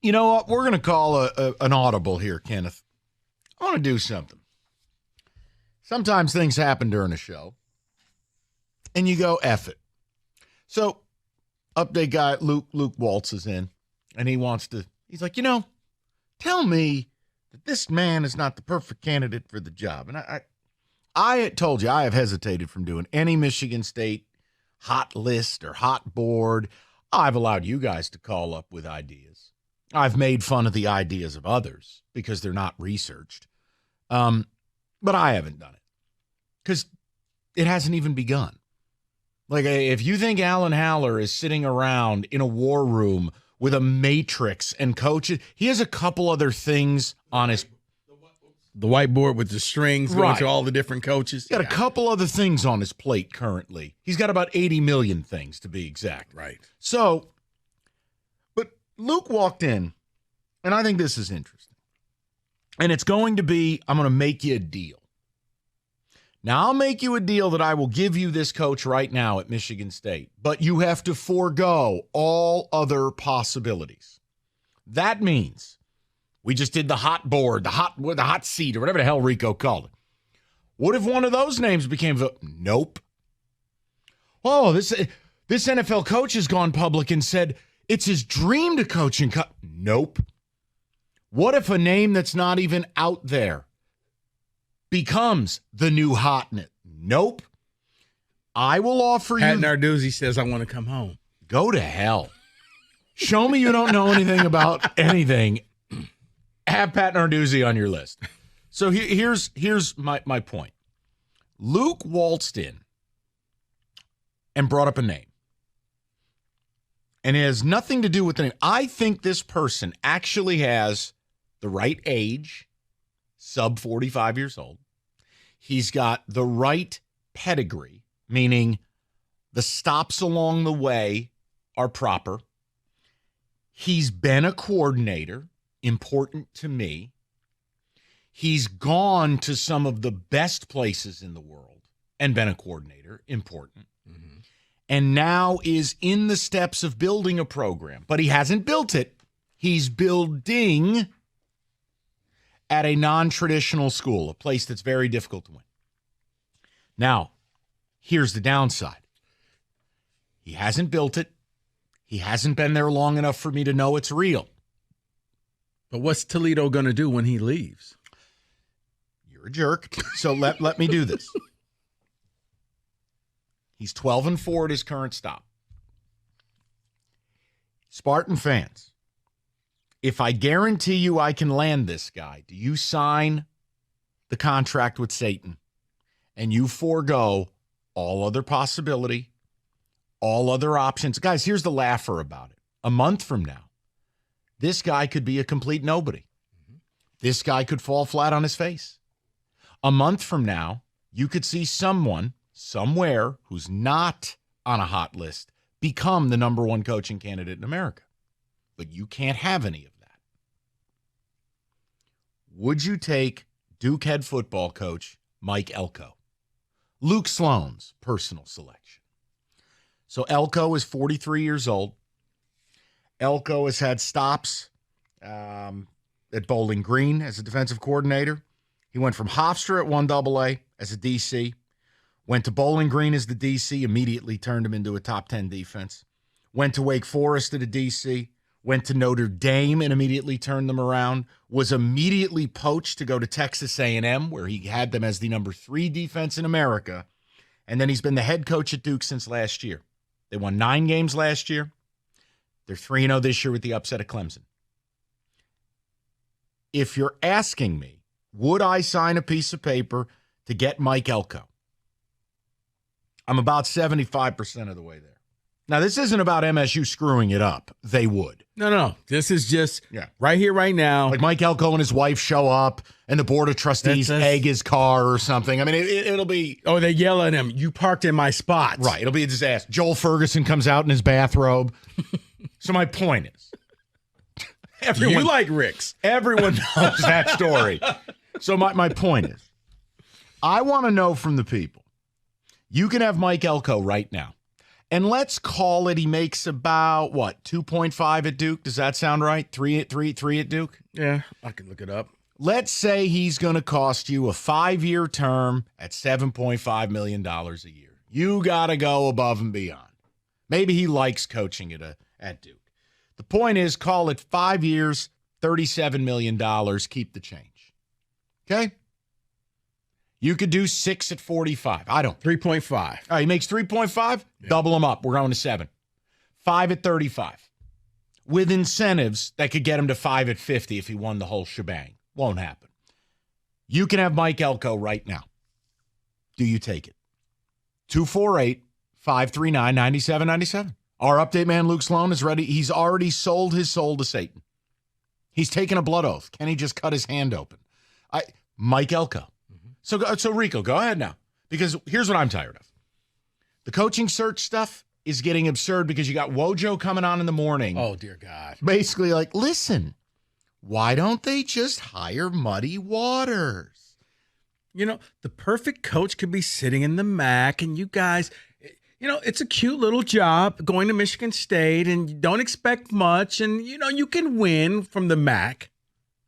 You know what? We're going to call an audible here, Kenneth. I want to do something. Sometimes things happen during a show, and you go, F it. So, update guy, Luke Waltz is in, and he's like, tell me that this man is not the perfect candidate for the job. And I told you, I have hesitated from doing any Michigan State hot list or hot board. I've allowed you guys to call up with ideas. I've made fun of the ideas of others because they're not researched. But I haven't done it because it hasn't even begun. Like, if you think Alan Haller is sitting around in a war room with a matrix and coaches, he has a couple other things on his... The whiteboard with the strings going to all the different coaches. He's got a couple other things on his plate currently. He's got about 80 million things, to be exact. Right. So, but Luke walked in, and I think this is interesting. And it's going to be, I'm going to make you a deal. Now, I'll make you a deal that I will give you this coach right now at Michigan State, but you have to forego all other possibilities. That means we just did the hot board, the hot seat, or whatever the hell Rico called it. What if one of those names became nope? Oh, this NFL coach has gone public and said it's his dream to coach in nope. What if a name that's not even out there becomes the new hotness? Nope. I will offer Pat you. Narduzzi says, I want to come home. Go to hell. Show me you don't know anything about anything. Have Pat Narduzzi on your list. So here's my point. Luke waltzed in and brought up a name. And it has nothing to do with the name. I think this person actually has the right age, sub 45 years old. He's got the right pedigree, meaning the stops along the way are proper. He's been a coordinator, important to me. He's gone to some of the best places in the world and been a coordinator, important. Mm-hmm. And now is in the steps of building a program. But he hasn't built it. He's building at a non-traditional school, a place that's very difficult to win. Now, here's the downside. He hasn't built it. He hasn't been there long enough for me to know it's real. But what's Toledo going to do when he leaves? You're a jerk. So let me do this. He's 12-4 at his current stop. Spartan fans, if I guarantee you I can land this guy, do you sign the contract with Satan and you forego all other possibility, all other options? Guys, here's the laugher about it. A month from now, this guy could be a complete nobody. Mm-hmm. This guy could fall flat on his face. A month from now, you could see someone somewhere who's not on a hot list become the number one coaching candidate in America. But you can't have any of that. Would you take Duke head football coach Mike Elko? Luke Sloan's personal selection. So Elko is 43 years old. Elko has had stops at Bowling Green as a defensive coordinator. He went from Hofstra at 1AA as a DC, went to Bowling Green as the DC, immediately turned him into a top 10 defense, went to Wake Forest at a DC, went to Notre Dame and immediately turned them around, was immediately poached to go to Texas A&M, where he had them as the number 3 defense in America, and then he's been the head coach at Duke since last year. They won 9 games last year. They're 3-0 this year with the upset of Clemson. If you're asking me, would I sign a piece of paper to get Mike Elko? I'm about 75% of the way there. Now, this isn't about MSU screwing it up. They would. No. This is just right here, right now. Like Mike Elko and his wife show up and the board of trustees egg his car or something. I mean, it'll be... Oh, they yell at him, you parked in my spot. Right. It'll be a disaster. Joel Ferguson comes out in his bathrobe. So my point is... You like Rick's. Everyone knows that story. So my point is, I want to know from the people, you can have Mike Elko right now. And let's call it he makes about, 2.5 at Duke? Does that sound right? Three at Duke? Yeah, I can look it up. Let's say he's going to cost you a 5-year term at $7.5 million a year. You got to go above and beyond. Maybe he likes coaching at Duke. The point is, call it 5 years, $37 million, keep the change. Okay? You could do 6 at 45. I don't. 3.5. All right, he makes 3.5, double him up. We're going to 7. 5 at 35. With incentives that could get him to 5 at 50 if he won the whole shebang. Won't happen. You can have Mike Elko right now. Do you take it? 248-539-9797. Our update man, Luke Sloan, is ready. He's already sold his soul to Satan. He's taken a blood oath. Can he just cut his hand open? Mike Elko. Mm-hmm. So Rico, go ahead now. Because here's what I'm tired of. The coaching search stuff is getting absurd because you got Wojo coming on in the morning. Oh, dear God. Basically like, listen, why don't they just hire Muddy Waters? You know, the perfect coach could be sitting in the MAC, and you guys, you know, it's a cute little job going to Michigan State, and you don't expect much, and, you know, you can win from the MAC.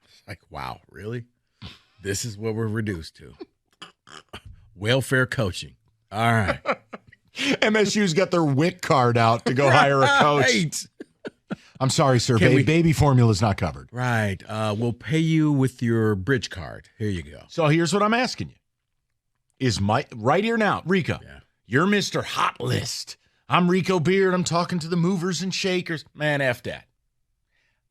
It's like, wow, really? This is what we're reduced to. Welfare coaching. All right. MSU's got their WIC card out to go hire a coach. Right. I'm sorry, sir. Baby formula is not covered. Right. We'll pay you with your bridge card. Here you go. So here's what I'm asking you. Is Mike right here now, Rico? Yeah. You're Mr. Hot List. I'm Rico Beard. I'm talking to the movers and shakers. Man, F that.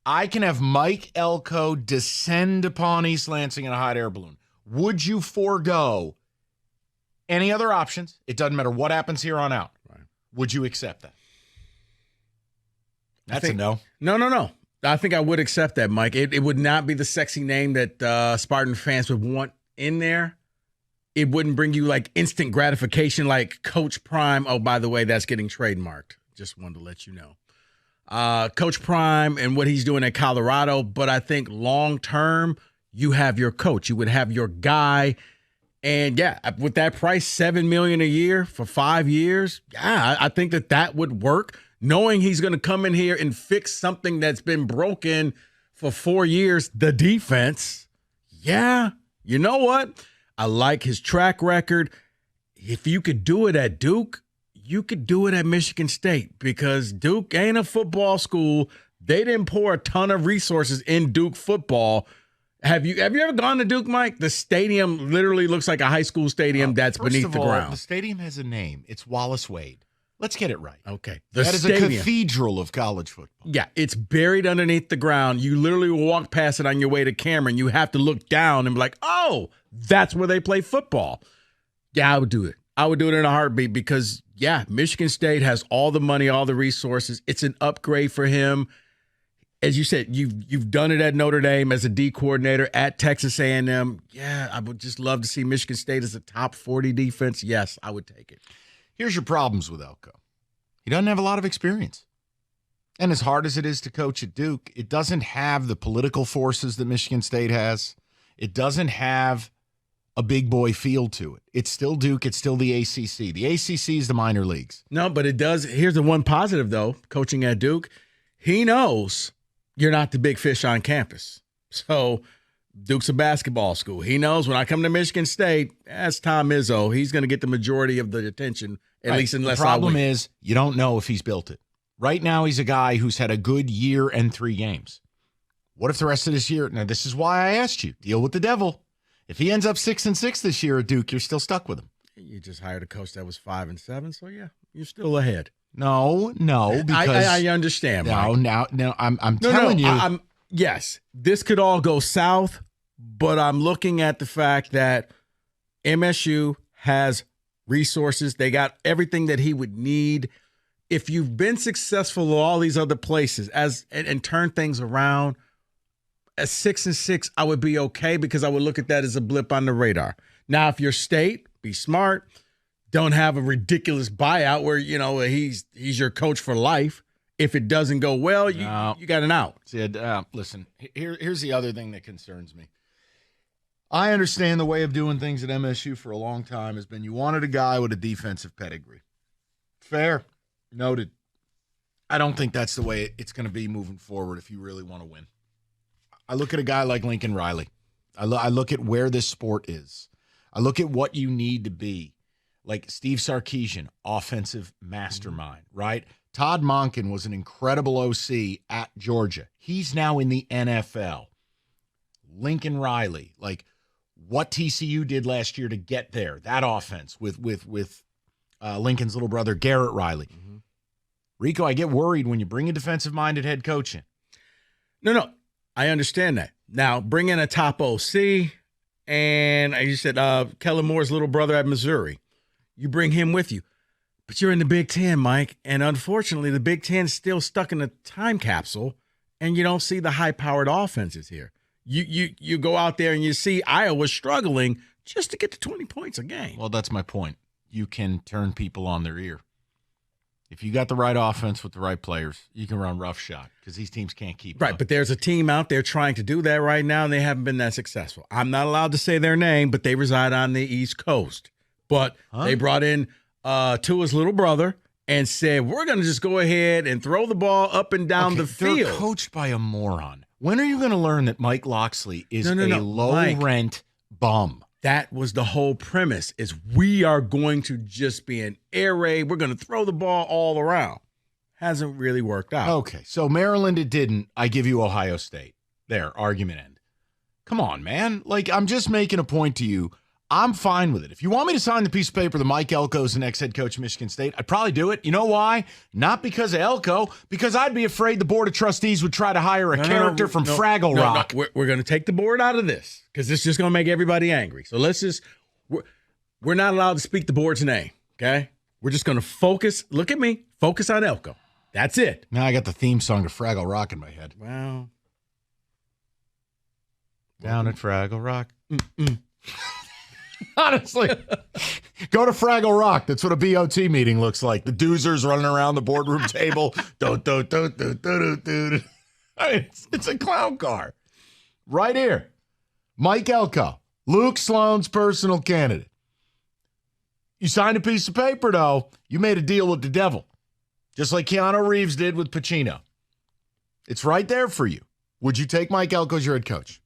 I can have Mike Elko descend upon East Lansing in a hot air balloon. Would you forego any other options? It doesn't matter what happens here on out. Right. Would you accept that? That's a no. No. I think I would accept that, Mike. It would not be the sexy name that Spartan fans would want in there. It wouldn't bring you like instant gratification like Coach Prime. Oh, by the way, that's getting trademarked. Just wanted to let you know. Coach Prime and what he's doing at Colorado. But I think long term, you have your coach. You would have your guy. And yeah, with that price, $7 million a year for 5 years. Yeah, I think that would work. Knowing he's going to come in here and fix something that's been broken for 4 years, the defense. Yeah, you know what? I like his track record. If you could do it at Duke, you could do it at Michigan State because Duke ain't a football school. They didn't pour a ton of resources in Duke football. Have you ever gone to Duke, Mike? The stadium literally looks like a high school stadium that's beneath the ground. The stadium has a name. It's Wallace Wade. Let's get it right. Okay. That is a cathedral of college football. Yeah, it's buried underneath the ground. You literally walk past it on your way to Cameron. You have to look down and be like, oh, that's where they play football. Yeah, I would do it. I would do it in a heartbeat because, yeah, Michigan State has all the money, all the resources. It's an upgrade for him. As you said, you've done it at Notre Dame as a D coordinator at Texas A&M. Yeah, I would just love to see Michigan State as a top 40 defense. Yes, I would take it. Here's your problems with Elko. He doesn't have a lot of experience. And as hard as it is to coach at Duke, it doesn't have the political forces that Michigan State has. It doesn't have a big boy feel to it. It's still Duke. It's still the ACC. The ACC is the minor leagues. No, but it does. Here's the one positive, though, coaching at Duke. He knows you're not the big fish on campus. So Duke's a basketball school. He knows when I come to Michigan State, that's Tom Izzo. He's going to get the majority of the attention, at least unless the problem is you don't know if he's built it. Right now, he's a guy who's had a good year and 3 games. What if the rest of this year? Now, this is why I asked you. Deal with the devil. If he ends up 6-6 this year at Duke, you're still stuck with him. You just hired a coach that was 5-7, so yeah, you're still ahead. No, because I understand. No, I'm telling you. Yes, this could all go south, but I'm looking at the fact that MSU has resources. They got everything that he would need. If you've been successful in all these other places and turn things around, at 6-6, I would be okay because I would look at that as a blip on the radar. Now, if you're State, be smart. Don't have a ridiculous buyout where, you know, he's your coach for life. If it doesn't go well, you got an out. Sid, listen, here's the other thing that concerns me. I understand the way of doing things at MSU for a long time has been you wanted a guy with a defensive pedigree. Fair. Noted. I don't think that's the way it's going to be moving forward if you really want to win. I look at a guy like Lincoln Riley. I look at where this sport is. I look at what you need to be. Like Steve Sarkisian, offensive mastermind, right? Todd Monken was an incredible OC at Georgia. He's now in the NFL. Lincoln Riley, like what TCU did last year to get there, that offense with Lincoln's little brother, Garrett Riley. Mm-hmm. Rico, I get worried when you bring a defensive-minded head coach in. No, I understand that. Now, bring in a top OC, and as you said, Kellen Moore's little brother at Missouri. You bring him with you. But you're in the Big Ten, Mike, and unfortunately, the Big Ten's still stuck in a time capsule, and you don't see the high-powered offenses here. You go out there and you see Iowa struggling just to get to 20 points a game. Well, that's my point. You can turn people on their ear. If you got the right offense with the right players, you can run roughshod because these teams can't keep right, up. But there's a team out there trying to do that right now, and they haven't been that successful. I'm not allowed to say their name, but they reside on the East Coast. But they brought in Tua's little brother and said, we're going to just go ahead and throw the ball up and down the field. They're coached by a moron. When are you going to learn that Mike Locksley is a low-rent bum? That was the whole premise, is we are going to just be an air raid. We're going to throw the ball all around. Hasn't really worked out. Okay, so Maryland, it didn't. I give you Ohio State. There, argument end. Come on, man. Like, I'm just making a point to you. I'm fine with it. If you want me to sign the piece of paper that Mike Elko is the next head coach of Michigan State, I'd probably do it. You know why? Not because of Elko, because I'd be afraid the Board of Trustees would try to hire a character from Fraggle Rock. No, we're going to take the board out of this because this is just going to make everybody angry. So let's just we're not allowed to speak the board's name, okay? We're just going to focus. Look at me. Focus on Elko. That's it. Now I got the theme song to Fraggle Rock in my head. Well. Down at Fraggle Rock. Honestly, go to Fraggle Rock. That's what a BOT meeting looks like. The doozers running around the boardroom table. It's a clown car. Right here. Mike Elko, Luke Sloan's personal candidate. You signed a piece of paper, though. You made a deal with the devil, just like Keanu Reeves did with Pacino. It's right there for you. Would you take Mike Elko as your head coach?